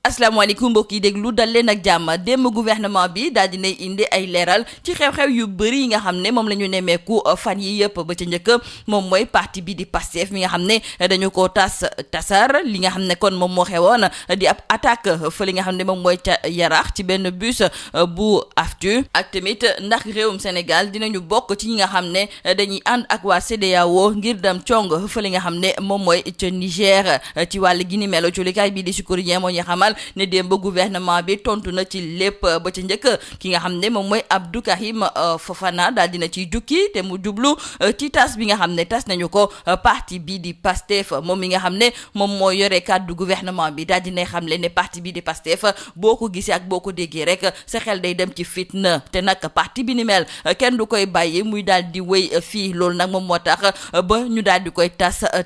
asalaamaaleykum mbokk yi déglu dal leen ak jàmm démb gouvernement bi daal dinay indi ay leeral ci xew-xew yu bëri yi nga xam ne moom la ñu nemmeeku fan yi yëpp ba ca njëkk moom mooy parti bi di Pastef mi nga xam ne dañu ko tasar li nga xam ne kon moom moo xewoon di ab attaque fa li nga xam ne moom mooy ca Yaraax ci benn bus bu AFTU ak tamit ndax réewum Sénégal dinañu bokk ci ñi nga xam ne dañuy ànd ak waa CEDEAO ngir dem cong fa li nga xam ne moom mooy ca Niger ci wàll gi ni melo culikaay bii di Sud Quotidien moo ñu xamal ne démb gouvernement bi tontu na ci lépp ba ca njëkk ki nga xam ne moom mooy Abdou Karim Fofana daal dina ciy jukki te mu jublu ci tas bi nga xam ne tas nañu ko parti bi di Pastef moom mi nga xam ne moom moo yore kàddu gouvernement bi daal dinay xam le ne parti bi di Pastef boo ko gisee ak boo ko déggee rek sa xel day dem ci fitna te nag parti bi ni mel kenn du koy bàyyi muy daal di wéy fii loolu nag moom moo tax ba ñu daal di koy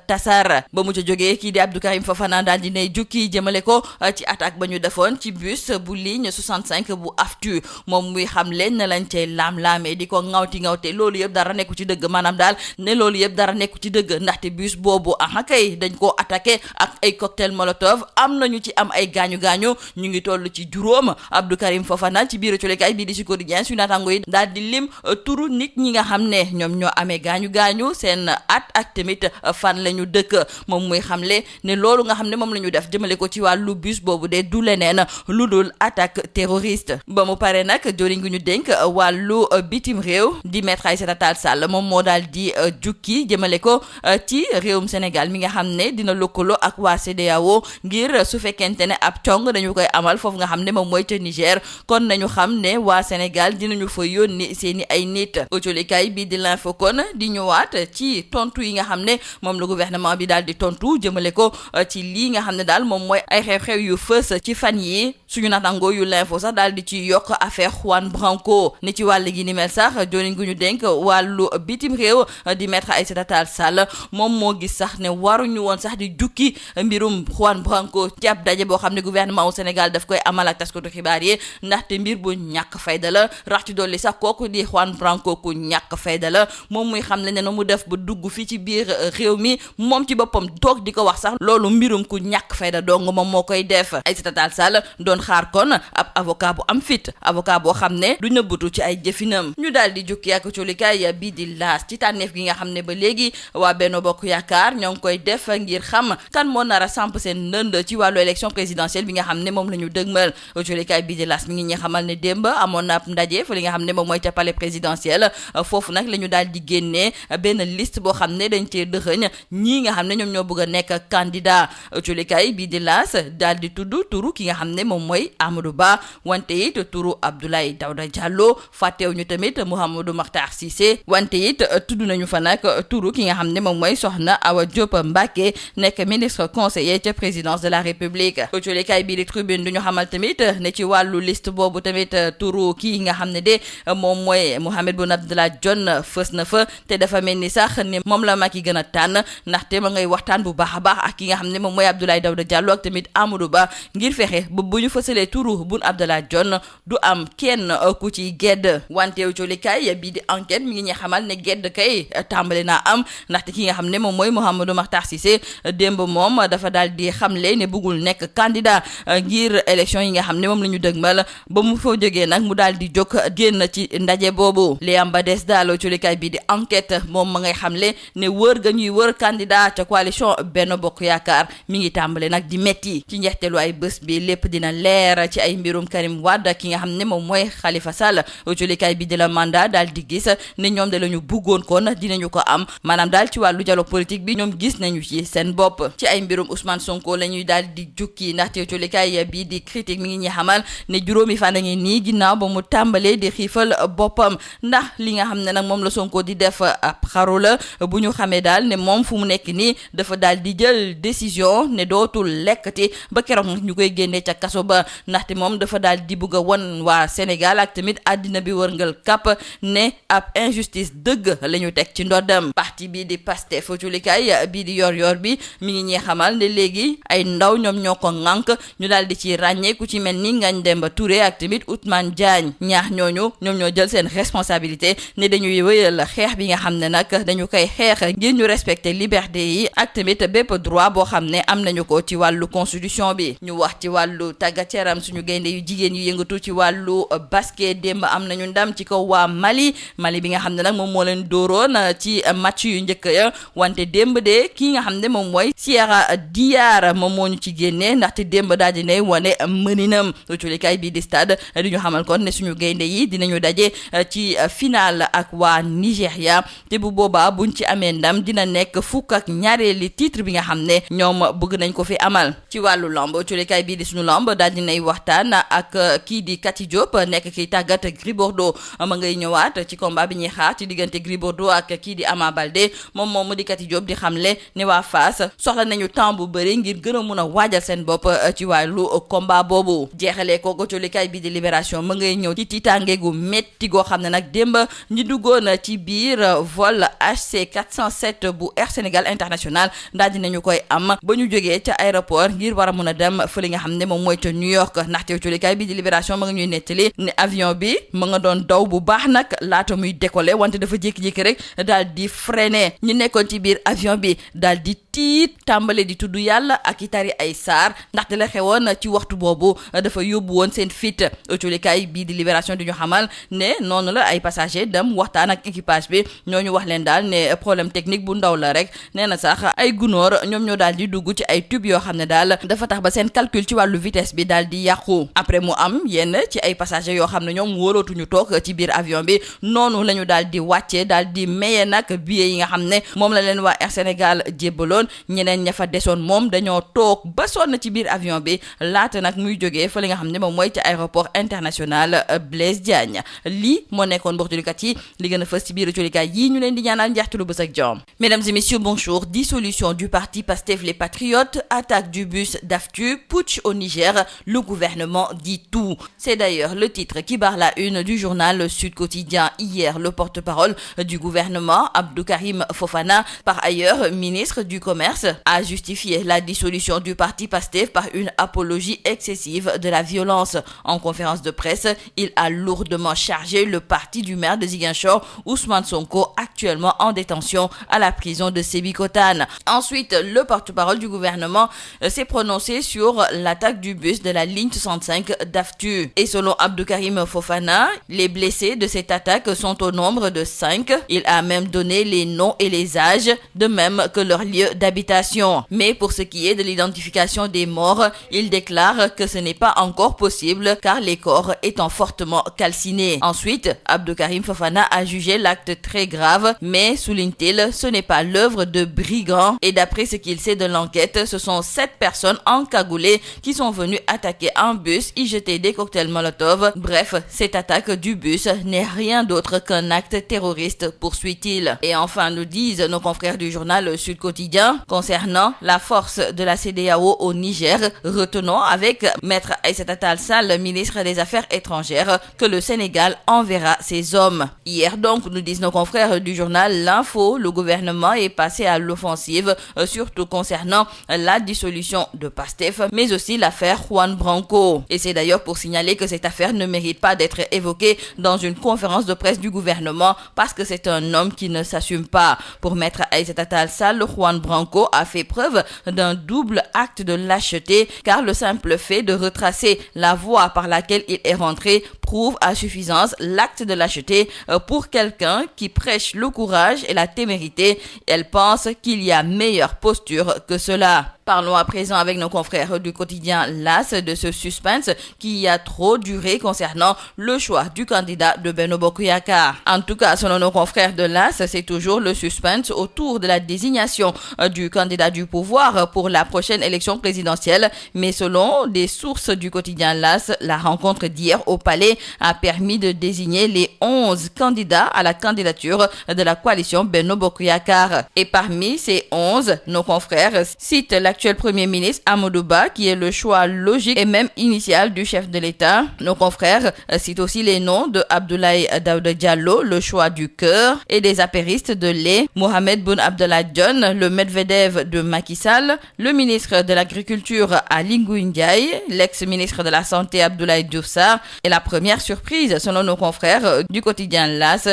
tasaar ba mu ca jógee kii di Abdou Karim Fofana daal dinay jukki jëmale ko ci attaque ba ñu defoon ci bus bu ligne 65 bu AFTU moom muy xam leen ne lañ cay laam-laamee di ko ŋawte loolu yëpp dara nekku ci dëgg maanaam daal ne loolu yëpp dara nekku ci dëgg ndaxte bus boobu kay dañ koo attaqué ak ay cocktail molotov am nañu ci am ay gaañu-gaañu ñu ngi toll ci juróom Abdou Karim Fofana ci biir colikaay bii di Sud Quotidien su naataango yi daal di lim turu nit ñi nga xam ne ñoom ñoo amee gaañu-gaañu seen ak tamit fan la ñu dëkk moom muy xamle ne loolu nga xam ne moom la ñu def jëmale ko ci wàllu bus boobu de du leneen lu dul attaque terroriste ba mu pare nag joriñ gu ñu dénk wàllu bitim réew di Maître Aïssata Tall Sall moom moo daal di jukki jëmale ko ci réewum Sénégal mi nga xam ne dina lëkkaloo ak waa CEDEAO ngir su fekkente ne ab cong dañu koy amal foofu nga xam ne moom mooy ca Niger kon nañu xam ne waa Sénégal dinañu fa yónni seeni ay nit autolikaay bi di l'info kon di ñëwaat ci tontu yi nga xam ne moom la gouvernement bi daal di tontu jëmale ko ci lii nga xam ne daal moom mooy ay xew-xew yu fës ci fan yi suñu natango yu l'info sax daal di ci yokk affaire Juan Branco ni ci wàll gi ni mel sax joriñ gu ñu dénk wàllu bitim réew di Maître Aïssata Tall Sall moom moo gis sax ne waruñu woon sax di jukki mbirum Juan Branco ci ab daje boo xam ne gouvernement wu Sénégal daf koy amal ak taskatu xibaar yi ndaxte mbir bu ñàkk fayda la rax ci dolli sax kooku di Juan Branco ku ñàkk fayda la moom muy xam le ne mu def ba dugg fii ci biir réew mi moom ci boppam toog di ko wax sax loolu mbirum ku ñàkk fayda dong moom moo koy def Aïssata Tall Sall doon xaar kon ab avocat bu am fit avocat boo xam ne du nëbbutu ci ay jëfinam ñu daal di jukki ak colikaay bii di laas ci tànneef gi nga xam ne ba léegi waa Benno Bokk Yaakaar ñoo ngi koy def ngir xam kan moo nar a samp seen ndënd ci wàllu élection présidentielle bi nga xam ne moom la ñu dëgmal colikaay bii di laas mi ngi ñi xamal ne démb amoon na ab ndaje fa li nga xam ne moom mooy ca palais présidentiel foofu nag la ñu daal di génnee benn liste boo xam ne dañ cee dëxëñ ñii nga xam ne ñoom ñoo bëgg a nekk candidat colikaay bii di laas daal di tudd turu ki nga xam ne moom mooy Amadou Ba wante it turu Abdoulaye Daouda Diallo fàttewu ñu tamit Mouhamadou Makhtar Cissé wante it tudd nañu fa nag turu ki nga xam ne moom mooy Soxna Awa Diop Mbacké nekk ministre conseiller ca présidence de la République colikaay bii di Tribune du ñu xamal tamit ne ci wàllu liste boobu tamit turu kii nga xam ne de moom mooy Mohamed Boun Abdallah Dionne fës na fa te dafa mel ni sax ne moom la Macky gën a tànn ndaxte ma ngay waxtaan bu baax a baax ak ki nga xam ne moom mooy Abdoulaye Daouda Diallo ak tamit Amadou Ba ngir fexe ba bu ñu fësalee turu Boun Abdallah Dionne du am kenn ku ci gedd wanteew colikaay bii di enquête mi ngi ñu xamal ne gedd kay tàmbale naa am ndaxte ki nga xam ne moom mooy Mouhamadou Makhtar Cissé démb moom dafa daal di xamle ne bëggul nekk candidat ngir élection yi nga xam ne moom la ñu dëgmal ba mu fa jógee nag mu daal di jóg génn ci ndaje boobu li am ba des daal colikaay bii di enquête moom ma ngay xamle ne wër ga ñuy wër candidat ca coalition Benno Bokk Yaakaar mi ngi tàmbale nag di metti ci njeexteelu ay bés bi lépp dina leer ci ay mbirum Karim Wade ki nga xam ne moom mooy Khalifa Sall colikaay bi di la mandat daal di gis ne ñoom de la ñu bëggoon kon dinañu ko am maanaam daal ci wàllu dialogue politique bi ñoom gis nañu ci seen bopp ci ay mbirum Ousmane Sonko la ñuy daal di jukki ndaxte colikaay bii di critique mi ngi ñuy xamal ne juróomi fan a ngi nii ginnaaw ba mu tàmbalee di xiifal boppam ndax li nga xam ne nag moom la Sonko di def ab xaru la bu ñu xamee daal ne moom fu mu nekk nii dafa daal di jël décision ne dootul lekkati ba keroog ñu koy génnee ca kaso ba ndaxte moom dafa daal di bugg a won waa Sénégal ak tamit àddina bi wërngal kàpp ne ab injustice dëgg la ñu teg ci ndoddam parti bii di Pastef colikaay bii di yor bi mi ngi ñee xamal ne léegi ay ndaw ñoom ñoo ko ŋànk ñu daal di ci ràññee ku ci mel ni Ngagne Demba Touré ak tamit Ousmane Diagne ñaax ñooñu ñoom ñoo jël seen responsabilité ne dañuy wéyal xeex bi nga xam ne nag dañu koy xeex ngir ñu respecter liberté yi ak tamit bépp droit boo xam ne am nañu ko ci wàllu constitution bi ñu wax ci wàllu tàggat yaram suñu gaynde yu jigéen yu yëngatu ci wàllu basket démb am nañu ndam ci kaw waa Mali bi nga xam ne nag moom moo leen dóoroon ci match yu njëkk ya wante démb de kii nga xam ne moom mooy Sierra Diarra moom moo ñu ci génne ndaxte démb daal di ne wane mëninam culikaay bii di stade di ñu xamal kon ne suñu gaynde yi dinañu daje ci final ak waa Nigéria te bu boobaa buñ ci amee ndam dina nekk fukk ak ñaareeli titre bi nga xam ne ñoom bëgg nañ ko fi amal. ci wàllu lamb culikaay bii di suñu lamb daal dinay waxtaan ak kii di Kati Diop nekk kiy tàggat Gris Bordeaux ma ngay ñëwaat ci combat bi ñuy xaar ci diggante Gris Bordeaux ak kii di Ama Baldé moom mu di Kati Diop di xamle ne waa Fass soxla nañu temps bu bëri ngir gën a mun a waajal seen bopp ci wàllu combat boobu. jeexalee ko culikaay bii di Libération ma ngay ñëw ci tiitaange gu métti goo xam ne nag démb ñi duggoon ci biir vol HC 407 bu Air Sénégal International daal dinañu koy am ba ñu jógee ca aéroport ngir war a mun a dem fële nga xam ne moom mooy ca New York ndaxte culikaay bii di Libération ma nga ñuy nettali ne avion bi ma nga doon daw bu baax nag laata muy décoller wante dafa jékki-jékki rek daal di freiner ñu nekkoon ci biir avion bi daal di tiit tàmbale di tudd yàlla ak i tari ay saar ndaxte la xewoon ci waxtu boobu dafa yóbbu woon seen fit culikaay bii di Libération di ñu xamal ne noonu la ay passager dem waxtaan ak équipage bi ñooñu wax leen daal ne problème technique bu ndaw la rek nee na sax ay gunóor ñoom ñoo daal di dugg ci ay tube yoo xam ne daal dafa tax ba seen calcul ci wàllu vitesse bi daal di yàqu après mu am yenn ci ay passagers yoo xam ne ñoom wóolootuñu toog ci biir avion bi noonu la ñu daal di wàccee daal di maye nag billets yi nga xam ne moom la leen waa Air Sénégal jébbaloon ñeneen ña fa desoon moom dañoo toog ba sonn ci biir avion bi laata nag muy jógee fa li nga xam ne moom mooy ci aéroport international Blaise Diagne lii moo nekkoon mbokk julikat yi li gën a fës ci biir julikaay yii ñu leen di ñaanal njeextalu bës ak jàmm. Mesdames et messieurs, bonjour. Dissolution du parti Pastef les Patriotes, attaque du bus d'Aftu, putsch au Niger, le gouvernement dit tout. C'est d'ailleurs le titre qui barre la une du journal Sud Quotidien. Hier, le porte-parole du gouvernement, Abdou Karim Fofana, par ailleurs ministre du Commerce, a justifié la dissolution du parti Pastef par une apologie excessive de la violence. En conférence de presse, il a lourdement chargé le parti du maire de Ziguinchor, Ousmane Sonko, actuellement en détention à la prison de Sébikotane. Ensuite, le porte-parole du gouvernement s'est prononcé sur l'attaque du bus de la ligne 65 d'Aftu. Et selon Abdou Karim Fofana, les blessés de cette attaque sont au nombre de 5. Il a même donné les noms et les âges, de même que leur lieu d'habitation. Mais pour ce qui est de l'identification des morts, il déclare que ce n'est pas encore possible car les corps étant fortement calcinés. Ensuite, Abdou Karim Fofana a jugé l'acte très grave, mais souligne-t-il, ce n'est pas l'œuvre de brigands et d'après ce qu'il sait de l'enquête, ce sont 7 personnes encagoulées qui sont venues attaquer un bus, y jeter des cocktails Molotov. Bref, cette attaque du bus n'est rien d'autre qu'un acte terroriste, poursuit-il. Et enfin, nous disent nos confrères du journal Sud Quotidien, concernant la force de la CEDEAO au Niger, retenons avec Maître Aïssata Tall Sall, ministre des Affaires étrangères, que le Sénégal enverra ses hommes. Hier donc, nous disent nos confrères du journal L'Info, le gouvernement est passé à l'offensive, surtout concernant la dissolution de Pastef, mais aussi l'affaire Juan Branco. Et c'est d'ailleurs pour signaler que cette affaire ne mérite pas d'être évoquée dans une conférence de presse du gouvernement parce que c'est un homme qui ne s'assume pas. Pour Maître Aïssata Tall Sall, Juan Branco a fait preuve d'un double acte de lâcheté car le simple fait de retracer la voie par laquelle il est rentré prouve à suffisance l'acte de lâcheté pour quelqu'un qui prêche le courage et la témérité. Elle pense qu'il y a meilleure posture que cela. Parlons à présent avec nos confrères du quotidien L'As de ce suspense qui a trop duré concernant le choix du candidat de Benno Bokk Yakaar. En tout cas, selon nos confrères de L'As, c'est toujours le suspense autour de la désignation du candidat du pouvoir pour la prochaine élection présidentielle. Mais selon des sources du quotidien L'As, la rencontre d'hier au Palais a permis de désigner les 11 candidats à la candidature de la coalition Benno Bokk Yakaar. Et parmi ces 11, nos confrères citent l'actuel Premier ministre Amadou Ba, qui est le choix logique et même initial du chef de l'État. Nos confrères citent aussi les noms de Abdoulaye Daouda Diallo, le choix du cœur, et des apéristes de lait, Mohamed Boun Abdallah Dionne, le Medvedev de Macky Sall, le ministre de l'Agriculture Aly Ngouille Ndiaye, l'ex-ministre de la Santé Abdoulaye Diouf Sarr et la première première surprise, selon nos confrères du quotidien L'As,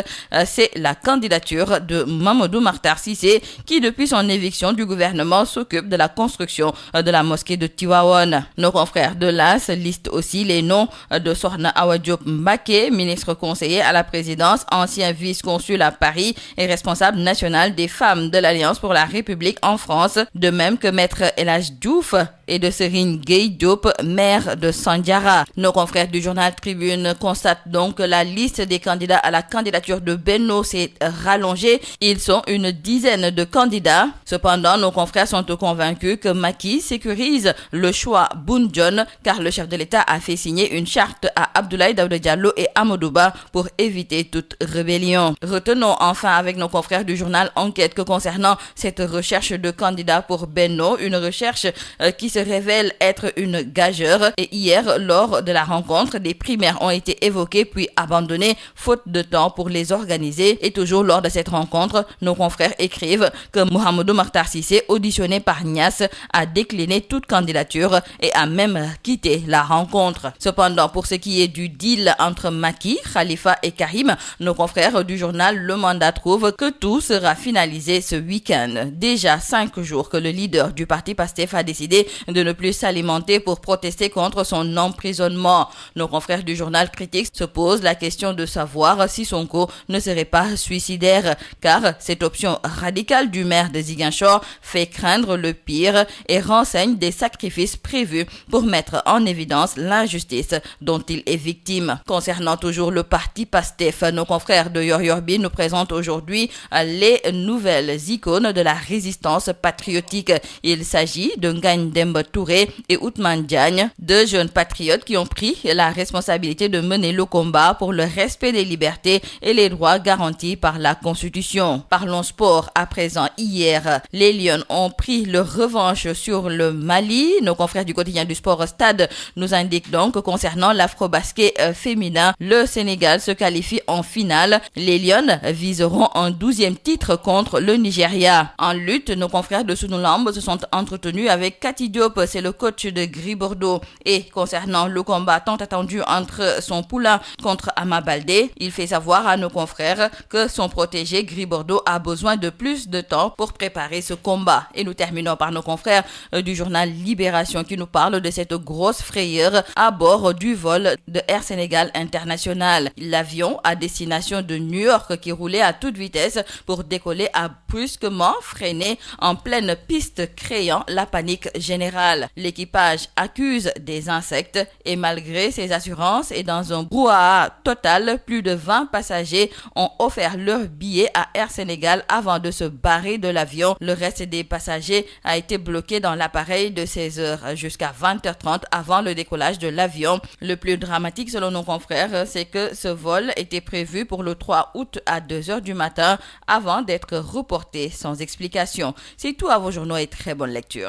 c'est la candidature de Mamadou Makhtar Cissé, qui depuis son éviction du gouvernement s'occupe de la construction de la mosquée de Tivaouane. Nos confrères de L'As listent aussi les noms de Sokhna Awa Diop Mbacké, ministre conseiller à la présidence, ancien vice-consul à Paris et responsable national des femmes de l'Alliance pour la République en France, de même que Maître El Hadji Diouf et de Serigne Gueye Diop, maire de Sandiara. Nos confrères du journal Tribune constatent donc que la liste des candidats à la candidature de Benno s'est rallongée. Ils sont une dizaine de candidats. Cependant, nos confrères sont convaincus que Macky sécurise le choix Boun Dionne, car le chef de l'État a fait signer une charte à Abdoulaye Daouda Diallo et Amadou Ba pour éviter toute rébellion. Retenons enfin avec nos confrères du journal Enquête que concernant cette recherche de candidats pour Benno, une recherche qui se révèle être une gageure. Et hier, lors de la rencontre, des primaires ont été évoquées puis abandonnées faute de temps pour les organiser. Et toujours lors de cette rencontre, nos confrères écrivent que Mamadou Makhtar Cissé, auditionné par Niasse, a décliné toute candidature et a même quitté la rencontre. Cependant, pour ce qui est du deal entre Macky, Khalifa et Karim, nos confrères du journal Le Mandat trouvent que tout sera finalisé ce week-end. Déjà 5 jours que le leader du parti PASTEF a décidé de ne plus s'alimenter pour protester contre son emprisonnement. Nos confrères du journal Critique se posent la question de savoir si Sonko ne serait pas suicidaire, car cette option radicale du maire de Ziguinchor fait craindre le pire et renseigne des sacrifices prévus pour mettre en évidence l'injustice dont il est victime. Concernant toujours le parti PASTEF, nos confrères de Yoor Yoorbi nous présentent aujourd'hui les nouvelles icônes de la résistance patriotique. Il s'agit de Ngagne Demba Touré et Ousmane Diagne, deux jeunes patriotes qui ont pris la responsabilité de mener le combat pour le respect des libertés et les droits garantis par la Constitution. Parlons sport à présent. Hier, les Lions ont pris leur revanche sur le Mali. Nos confrères du quotidien du sport Stade nous indiquent donc que concernant l'afro-basket féminin, le Sénégal se qualifie en finale. Les Lions viseront un 12e titre contre le Nigeria. En lutte, nos confrères de Sunu Lamb se sont entretenus avec Kati Diop, c'est le coach de Gris Bordeaux. Et concernant le combat tant attendu entre son poulain contre Ama Baldé, il fait savoir à nos confrères que son protégé Gris Bordeaux a besoin de plus de temps pour préparer ce combat. Et nous terminons par nos confrères du journal Libération qui nous parle de cette grosse frayeur à bord du vol de Air Sénégal International. L'avion à destination de New York qui roulait à toute vitesse pour décoller a brusquement freiné en pleine piste, créant la panique générale. L'équipage accuse des insectes et malgré ses assurances et dans un brouhaha total, plus de 20 passagers ont offert leur billet à Air Sénégal avant de se barrer de l'avion. Le reste des passagers a été bloqué dans l'appareil de 16h jusqu'à 20h30 avant le décollage de l'avion. Le plus dramatique selon nos confrères, c'est que ce vol était prévu pour le 3 août à 2h du matin avant d'être reporté sans explication. C'est tout à vos journaux et très bonne lecture.